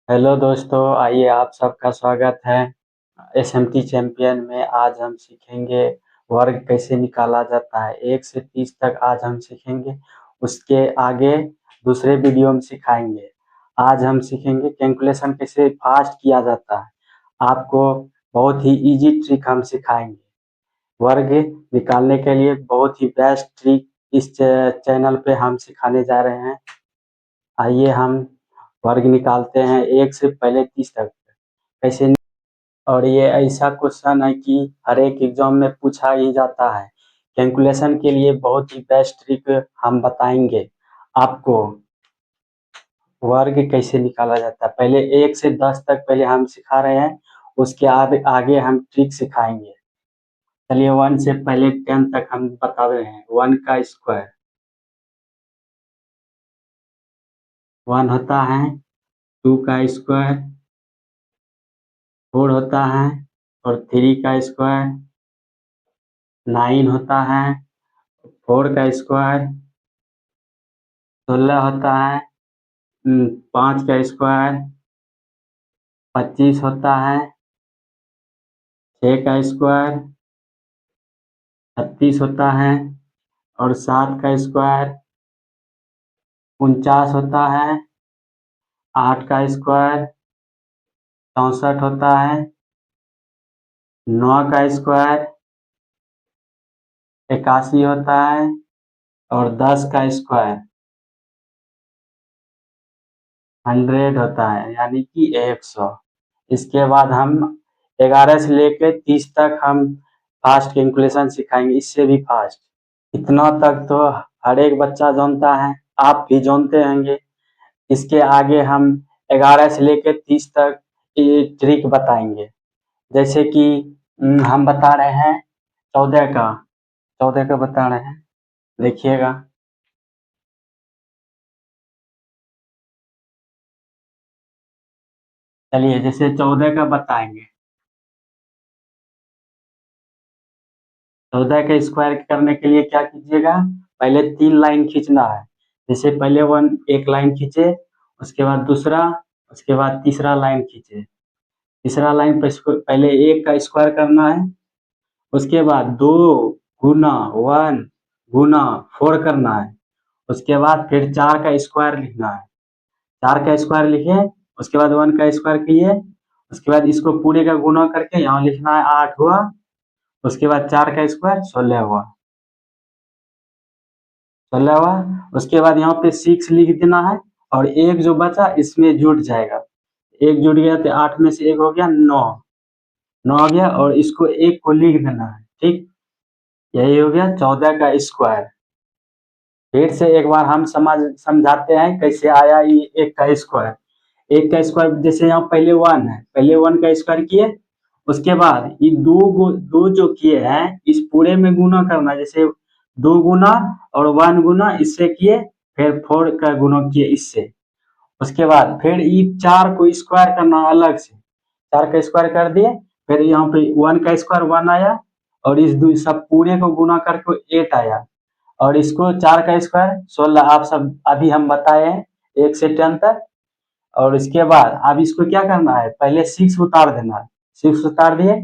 Hello दोस्तों, आइए आप सबका स्वागत है एसएमटी चैंपियन में। आज हम सीखेंगे वर्ग कैसे निकाला जाता है। 1 से 30 तक आज हम सीखेंगे। उसके आगे दूसरे वीडियो में सिखाएंगे। आज हम सीखेंगे कैलकुलेशन कैसे फास्ट किया जाता है। आपको बहुत ही इजी ट्रिक हम सिखाएंगे। वर्ग निकालने के लिए बहुत ही बेस्ट ट्रिक इस चैनल पे हम सिखाने जा रहे हैं। आइए हम वर्ग निकालते हैं 1 से पहले 30 तक कैसे। और ये ऐसा क्वेश्चन है कि हर एक एग्जाम में पूछा ही जाता है। कैलकुलेशन के लिए बहुत ही बेस्ट ट्रिक हम बताएंगे आपको। वर्ग कैसे निकाला जाता है पहले 1 से 10 तक पहले हम सिखा रहे हैं। उसके आगे हम ट्रिक सिखाएंगे। चलिए 1 से पहले 10 तक हम बता रहे हैं। 1 का स्क्वायर 1 होता है। 2 का स्क्वायर 4 होता है। और 3 का स्क्वायर 9 होता है। 4 का स्क्वायर 16 होता है। 5 का स्क्वायर 25 होता है। 6 का स्क्वायर 36 होता है। और 7 का स्क्वायर 49 होता है। 8 का स्क्वायर 64 होता है। 9 का स्क्वायर 81 होता है। और 10 का स्क्वायर 100 होता है, यानी कि 100। इसके बाद हम 11 से लेकर 30 तक हम फास्ट कैलकुलेशन सिखाएंगे, इससे भी फास्ट। इतना तक तो हर एक बच्चा जानता है, आप भी जानते होंगे। इसके आगे हम 11 से लेकर 30 तक ये ट्रिक बताएंगे। जैसे कि हम बता रहे हैं 14 का बता रहे हैं, देखिएगा। चलिए जैसे 14 का बताएंगे। 14 का स्क्वायर करने के लिए क्या कीजिएगा, पहले 3 लाइन खींचना है। जैसे पहले एक लाइन खींचे, उसके बाद दूसरा, उसके बाद तीसरा लाइन खींचे। तीसरा लाइन पे पहले 1 का स्क्वायर करना है। उसके बाद 2 गुना 1 गुना 4 करना है। उसके बाद फिर 4 का स्क्वायर लिखना है। 4 का स्क्वायर लिखे, उसके बाद 1 का स्क्वायर किए। उसके बाद इसको पूरे का गुना करके यहाँ लिखना है 8 हुआ। उसके बाद 4 का स्क्वायर 16 हुआ। 16 हुआ। उसके बाद यहाँ पे 6 लिख देना है। और एक जो बचा इसमें जुड़ जाएगा। एक जुड़ गया तो 8 में से 1 हो गया 9। 9 हो गया और इसको 1 को लिख देना है, ठीक। यही हो गया 14 का स्क्वायर। फिर से एक बार हम समझाते हैं कैसे आया ये 1 का स्क्वायर। 1 का स्क्वायर जैसे यहाँ पहले 1 है, पहले 1 का स्क्वायर किए। उसके बाद ये दो जो किए हैं इस पूरे में गुना करना, जैसे 2 गुना और 1 गुना इससे किए। फिर 4 का गुना किए इससे। उसके बाद फिर ये 4 को स्क्वायर करना अलग से। 4 का स्क्वायर कर दिए। फिर यहाँ पे 1 का स्क्वायर 1 आया। और इस सब पूरे को गुना करके 8 आया। और इसको 4 का स्क्वायर 16, आप सब अभी हम बताए हैं 1 से 10 तक। और इसके बाद अब इसको क्या करना है, पहले 6 उतार देना है। 6 उतार दिए,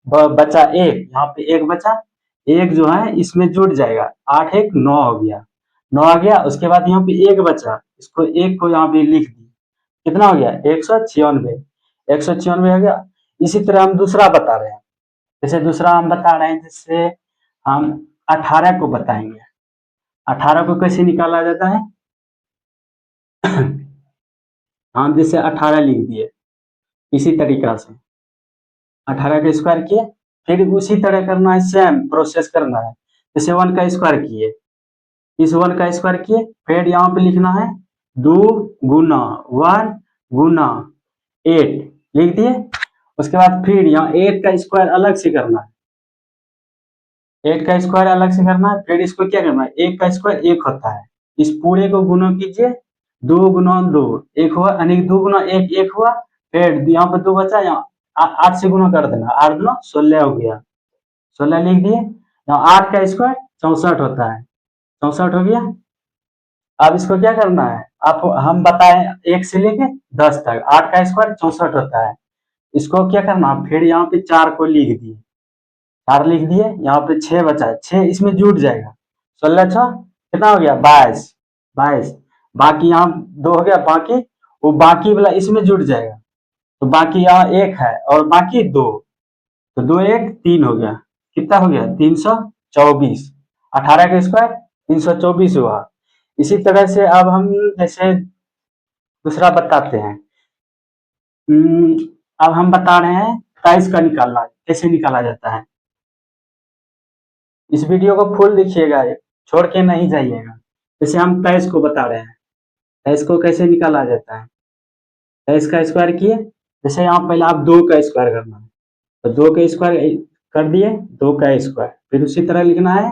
बचा 1, यहाँ पे 1 बचा। 1 जो है इसमें जुड़ जाएगा, 8 1 9 हो गया। 9 आ गया। उसके बाद यहाँ पे 1 बचा, इसको 1 को यहाँ पे लिख दिया। कितना हो गया 196। 196 हो गया। इसी तरह हम दूसरा बता रहे हैं। जैसे दूसरा हम बता रहे हैं, जैसे हम 18 को बताएंगे। 18 को कैसे निकाला जाता है। हम जैसे 18 लिख दिए, इसी तरीका से 18 का स्क्वायर किए। फिर उसी तरह करना है, सेम प्रोसेस करना है। जैसे 1 का स्क्वायर किए, इस 1 का स्क्वायर किए। फिर यहाँ पे लिखना है 2 गुना 1 गुना 8 लिख दिए। उसके बाद फिर यहाँ 8 का स्क्वायर अलग से करना है। 8 का स्क्वायर अलग से करना है। फिर इसको क्या करना है, 1 का स्क्वायर 1 होता है। इस पूरे को गुना कीजिए। 2 गुना 2 1 हुआ, यानी 2 गुना 1 1 हुआ। फिर यहाँ पे 2 बचा, यहाँ 8 से गुना कर देना, 8 गुना 16 हो गया। 16 लिख दिए। यहाँ 8 का स्क्वायर 64 होता है। 64 हो गया। अब इसको क्या करना है, आप हम बताएं 1 से लेके 10 तक, 8 का स्क्वायर 64 होता है। इसको क्या करना, फिर यहाँ पे 4 को लिख दिए, 4 लिख दिए, यहाँ पे 6 बचा है, 6 इसमें जुट जाएगा, 16 6 कितना हो गया 22, 22। बाकी यहाँ 2 हो गया, बाकी वो बाकी वाला इसमें जुट जाएगा, तो बाकी यहाँ 1 है और बाकी 2, तो 2 1 3 हो गया, कितना हो गया 324, 18 का स्क्वायर 324 हुआ। इसी तरह से अब हम जैसे दूसरा बताते हैं। अब हम बता रहे हैं 23 का निकालना कैसे निकाला जाता है। इस वीडियो को फुल देखिएगा, छोड़ के नहीं जाइएगा। जैसे हम 23 को बता रहे हैं, 23 को कैसे निकाला जाता है। 23 का स्क्वायर किए, जैसे यहाँ पहले आप 2 का स्क्वायर करना है, तो 2 का स्क्वायर कर दिए, 2 का स्क्वायर, फिर उसी तरह लिखना है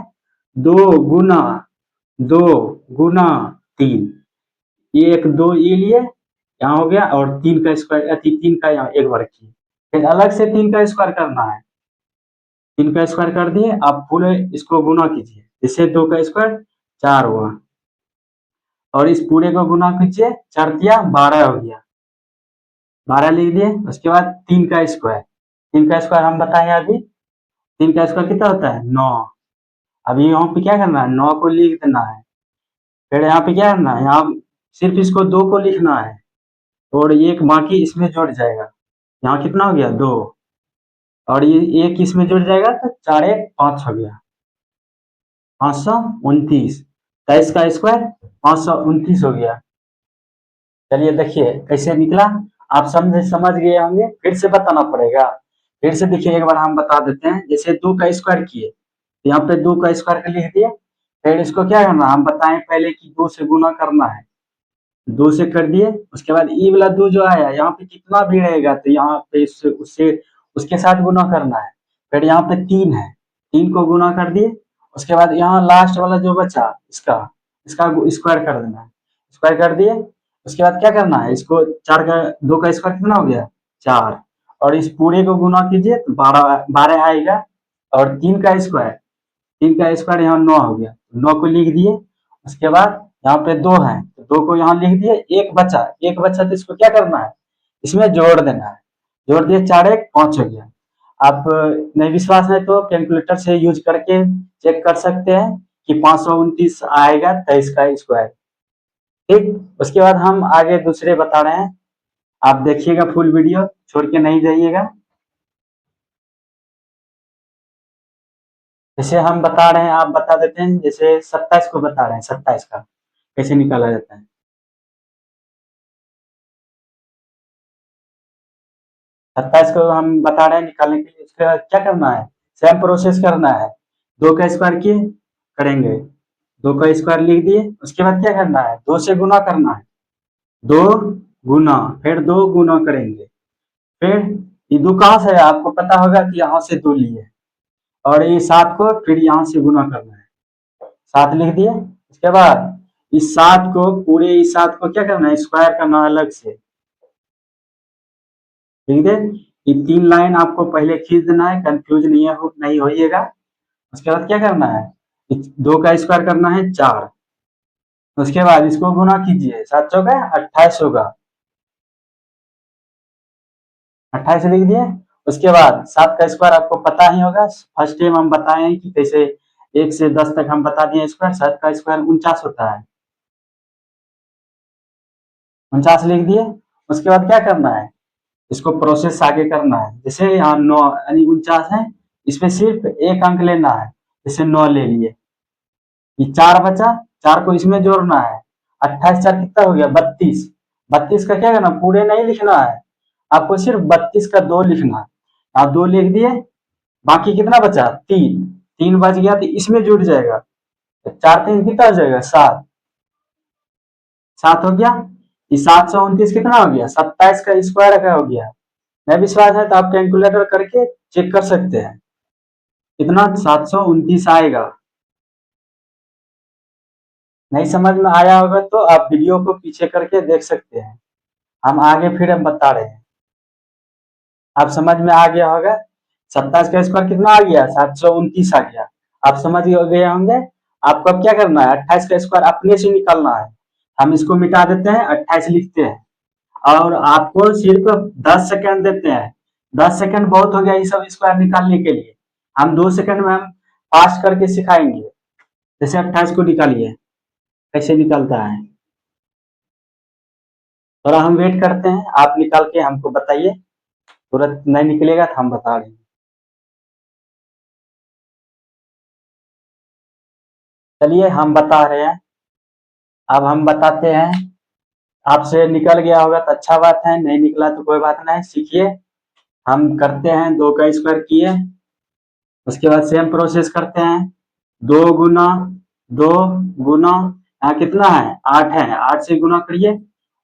2 गुना 2 गुना 3, ये एक 2 ये लिए यहाँ हो गया, और 3 का स्क्वायर 3 का यहाँ एक बार किए, फिर अलग से 3 का स्क्वायर करना है, 3 का स्क्वायर कर दिए, आप पूरे इसको गुना कीजिए, इससे 2 का स्क्वायर 4 हुआ, और इस पूरे को गुना कीजिए, 4 दिया 12 हो गया, 12 लिख दिए। उसके बाद 3 का स्क्वायर, 3 का स्क्वायर हम बताए अभी, 3 का स्क्वायर कितना होता है 9। अभी यहाँ पे क्या करना है, 9 को लिख देना है, फिर यहाँ पे क्या करना है, यहाँ सिर्फ इसको 2 को लिखना है, और एक बाकी इसमें जुड़ जाएगा, यहाँ कितना हो गया 2, और ये एक इसमें जुड़ जाएगा, तो 4 1 5 हो गया, 529। 23 का स्क्वायर 529 हो गया। चलिए देखिए कैसे निकला, आप समझ गए होंगे, फिर से बताना पड़ेगा। फिर से देखिए एक बार हम बता देते हैं। जैसे 2 का स्क्वायर किए, यहाँ पे 2 का स्क्वायर का लिख दिए, फिर इसको क्या करना, हम बताएं पहले कि 2 से गुना करना है, 2 से कर दिए। उसके बाद ई वाला 2 जो आया, यहाँ पे कितना भी रहेगा, तो यहाँ पे उससे उसके साथ गुना करना है। फिर यहाँ पे 3 है, 3 को गुना कर दिए। उसके बाद यहाँ लास्ट वाला जो बचा, इसका इसका स्क्वायर कर देना है, स्क्वायर कर दिए। उसके बाद क्या करना है, इसको 4 का 2 का स्क्वायर कितना हो गया 4, और इस पूरे को गुना कीजिए तो 12 आएगा, और 3 का स्क्वायर, 3 का स्क्वायर यहाँ 9 हो गया, 9 को लिख दिए। उसके बाद यहाँ पे 2 है, तो 2 को यहाँ लिख दिए, एक बचा, तो इसको क्या करना है, इसमें जोड़ देना है, जोड़ दिए, 4 1 5 हो गया। आप नहीं विश्वास है तो कैलकुलेटर से यूज करके चेक कर सकते हैं कि 529 आएगा 23 का स्क्वायर। ठीक, उसके बाद हम आगे दूसरे बता रहे हैं, आप देखिएगा फुल वीडियो, छोड़ के नहीं जाइएगा। जैसे हम बता रहे हैं, आप बता देते हैं। जैसे 27 को बता रहे हैं, 27 का कैसे निकाला जाता है। 27 को हम बता रहे हैं निकालने के लिए, उसका क्या करना है, सेम प्रोसेस करना है। 2 का स्क्वायर किए करेंगे, 2 का स्क्वायर लिख दिए। उसके बाद क्या करना है, 2 से गुना करना है, 2 गुना, फिर 2 गुना करेंगे, फिर ये 2 कहाँ से है, आपको पता होगा कि यहाँ से 2 लिए, और ये 7 को फिर यहाँ से गुना करना है, 7 लिख दिए। उसके बाद इस 7 को पूरे इस 7 को क्या करना है, स्क्वायर करना है अलग से, ठीक है। ये 3 लाइन आपको पहले खींच देना है, कंफ्यूज नहीं होइएगा। उसके बाद क्या करना है, 2 का स्क्वायर करना है 4, उसके बाद इसको गुना कीजिए, 7 चौका 28 होगा, 28 लिख दिए। उसके बाद 7 का स्क्वायर आपको पता ही होगा, फर्स्ट टाइम हम बताए हैं कि कैसे 1 से 10 तक हम बता दिए स्क्वायर। 7 का स्क्वायर 49 होता है, 49 लिख दिए। उसके बाद क्या करना है, इसको प्रोसेस आगे करना है। जैसे यहाँ 9 यानी 49 है, इसमें सिर्फ एक अंक लेना है, जैसे 9 ले लिए, ये 4 बचा, 4 को इसमें जोड़ना है, 28 4 कितना हो गया 32। 32 का क्या करना, पूरे नहीं लिखना है, आपको सिर्फ 32 का 2 लिखना है। आप 2 लिख दिए, बाकी कितना बचा 3, 3 बच गया तो इसमें जुड़ जाएगा, तो 4 3 कितना हो जाएगा 7, 7 हो गया। ये 729 कितना हो गया, 27 का स्क्वायर का हो गया। नहीं विश्वास है तो आप कैलकुलेटर करके चेक कर सकते हैं, कितना 729 आएगा। नहीं समझ में आया होगा तो आप वीडियो को पीछे करके देख सकते हैं, हम आगे फिर हम बता रहे हैं, आप समझ में आ गया होगा। 27 का स्क्वायर कितना आ गया 729 आ गया, आप समझ गए होंगे। आपको अब क्या करना है, 28 का स्क्वायर अपने से निकालना है, हम इसको मिटा देते हैं, 28 लिखते हैं और आपको सिर्फ 10 सेकंड देते हैं। 10 सेकंड बहुत हो गया ये सब स्क्वायर निकालने के लिए। हम 2 सेकंड में हम फास्ट करके सिखाएंगे। जैसे 28 को निकालिए, कैसे निकलता है। थोड़ा हम वेट करते हैं, आप निकाल के हमको बताइए। तुरंत नहीं निकलेगा तो हम बता देंगे। चलिए हम बता रहे हैं, अब हम बताते हैं। आपसे निकल गया होगा तो अच्छा बात है, नहीं निकला तो कोई बात नहीं, सीखिए। हम करते हैं, 2 का स्क्वायर किए, उसके बाद सेम प्रोसेस करते हैं। 2 गुना 2 गुना, यहाँ कितना है 8 है, 8 से गुना करिए।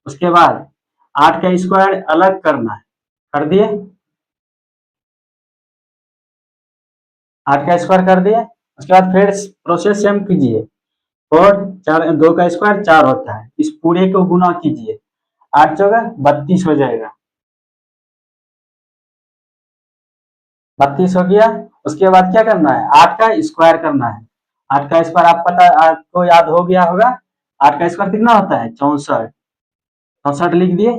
उसके बाद 8 का स्क्वायर अलग करना है, कर दिए। 8 का स्क्वायर कर दिए, उसके बाद फिर प्रोसेस सेम कीजिए। और 2 का स्क्वायर 4 होता है, इस पूरे को गुना कीजिए। 8 चौका 32 हो जाएगा, 32 हो गया। उसके बाद क्या करना है, 8 का स्क्वायर करना है। 8 का स्क्वायर आप पता, आपको याद हो गया होगा। 8 का स्क्वायर कितना होता है 64, 64 लिख दिए।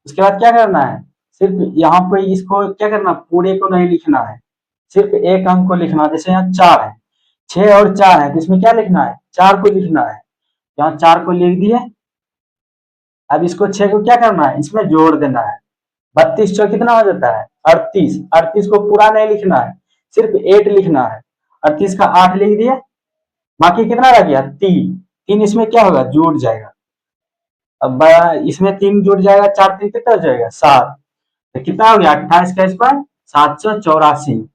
उसके बाद क्या करना है, सिर्फ यहाँ पे इसको क्या करना, पूरे को नहीं लिखना है, सिर्फ एक अंक को लिखना है। जैसे यहाँ 4 है, 6 और 4 है, तो इसमें क्या लिखना है, 4 को लिखना है। यहाँ 4 को लिख दिए। अब इसको 6 को क्या करना है, इसमें जोड़ देना है। 32 चौ कितना हो जाता है 38, 38 को पूरा नहीं लिखना है, सिर्फ 8 लिखना है। 38 का 8 लिख दिए, बाकी कितना रह गया 3, 3 इसमें क्या होगा जुड़ जाएगा। अब इसमें 3 जुड़ जाएगा, 4 3 कितना हो जाएगा 7, तो कितना हो गया 28 का स्क्वायर 784।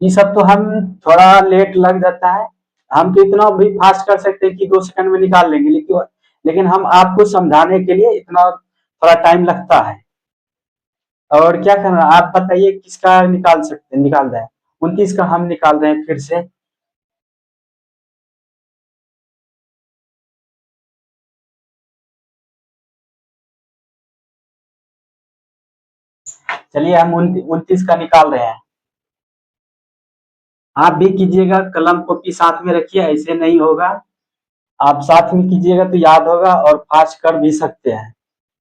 ये सब तो हम थोड़ा लेट लग जाता है, हम तो इतना भी फास्ट कर सकते हैं कि 2 सेकंड में निकाल लेंगे, लेकिन हम आपको समझाने के लिए इतना थोड़ा टाइम लगता है। और क्या करना, आप बताइए किसका निकाल रहे हैं। 29 का हम निकाल रहे हैं फिर से। चलिए हम 29 का निकाल रहे हैं। आप भी कीजिएगा, कलम कॉपी साथ में रखिए, ऐसे नहीं होगा। आप साथ में कीजिएगा तो याद होगा और फास्ट कर भी सकते हैं।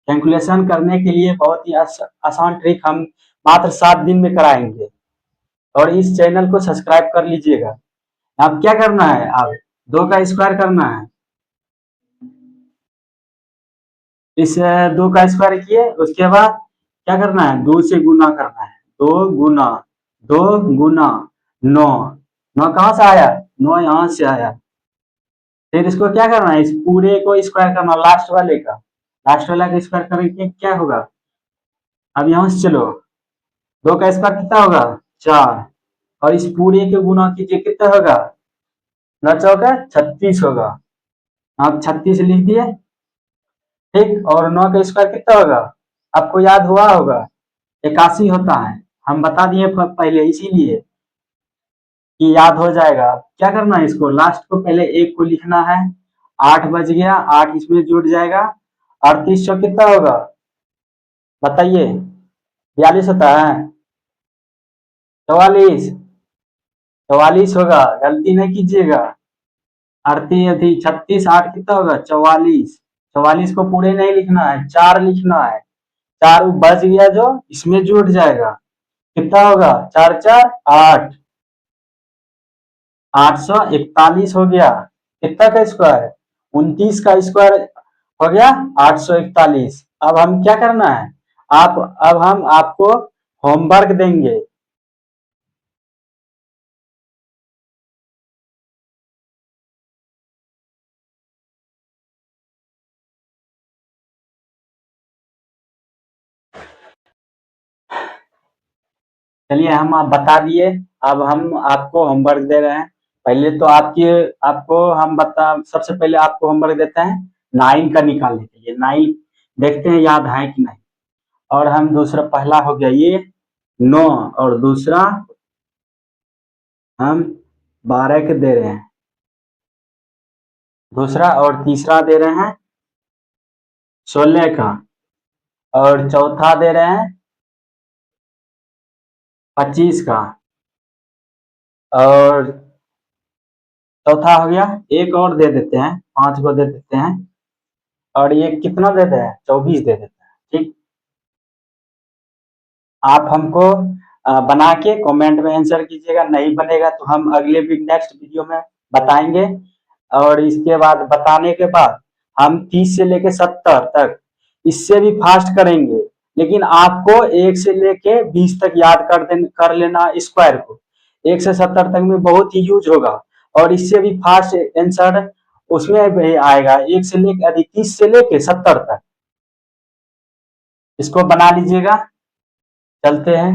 कैलकुलेशन करने के लिए बहुत ही आसान ट्रिक हम मात्र 7 दिन में कराएंगे। और इस चैनल को सब्सक्राइब कर लीजिएगा। अब क्या करना है, अब 2 का स्क्वायर करना है। इस 2 का स्क्वायर किए, उसके बाद क्या करना है, 2 से गुना करना है। 2 गुना 9, 9 कहाँ से आया, 9 यहाँ से आया। फिर इसको क्या करना है, इस पूरे को स्क्वायर करना, लास्ट वाले का, लास्ट वाला का स्क्वायर करेंगे क्या होगा। अब यहाँ से चलो, 2 का स्क्वायर कितना होगा 4, और इस पूरे के गुना कीजिए, कितना होगा 9 चौका 36 होगा। आप 36 लिख दिए, ठीक। और 9 का स्क्वायर कितना होगा, आपको याद हुआ होगा 81 होता है, हम बता दिए पहले इसीलिए कि याद हो जाएगा। क्या करना है, इसको लास्ट को पहले 1 को लिखना है। 8 बज गया, 8 इसमें जुड़ जाएगा। 38 सौ कितना होगा बताइए, 42 होता है, 44, 44 होगा, गलती नहीं कीजिएगा। 38 36 8 कितना होगा 44, 44 को पूरे नहीं लिखना है, 4 लिखना है। 4 बच गया जो इसमें जुड़ जाएगा, कितना होगा 4 4 8, 841 हो गया। कितना का स्क्वायर 29 का स्क्वायर हो गया 841। अब हम क्या करना है, आप अब हम आपको होमवर्क देंगे। चलिए हम आप बता दिए, अब हम आपको होमवर्क दे रहे हैं। पहले तो आपको हम बता सबसे पहले आपको होमवर्क देते हैं 9 का निकालने के लिए। 9 देखते हैं याद है कि नहीं। और हम दूसरा, पहला हो गया ये 9, और दूसरा हम 12 के दे रहे हैं दूसरा, और तीसरा दे रहे हैं 16 का, और चौथा दे रहे हैं 25 का, और चौथा हो गया। एक और दे देते हैं, 5 को दे देते हैं। और ये कितना देते हैं, 24 दे देते हैं। ठीक, आप हमको बना के कमेंट में आंसर कीजिएगा, नहीं बनेगा तो हम अगले नेक्स्ट वीडियो में बताएंगे। और इसके बाद बताने के बाद हम 30 से लेके 70 तक इससे भी फास्ट करेंगे, लेकिन आपको 1 से लेके 20 तक याद कर लेना स्क्वायर को। 1 से 70 तक में बहुत ही यूज होगा, और इससे भी फास्ट आंसर उसमें भी आएगा। 1 से लेके 30 से लेके 70 तक इसको बना लीजिएगा। चलते हैं,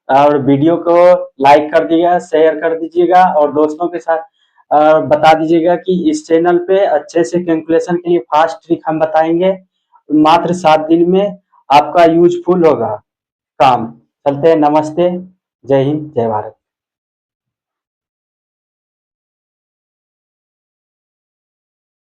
और वीडियो को लाइक कर दिएगा, शेयर कर दीजिएगा, और दोस्तों के साथ बता दीजिएगा कि इस चैनल पे अच्छे से कैलकुलेशन के लिए फास्ट ट्रिक हम बताएंगे। मात्र 7 दिन में आपका यूजफुल होगा काम। चलते हैं, नमस्ते, जय हिंद, जय भारत।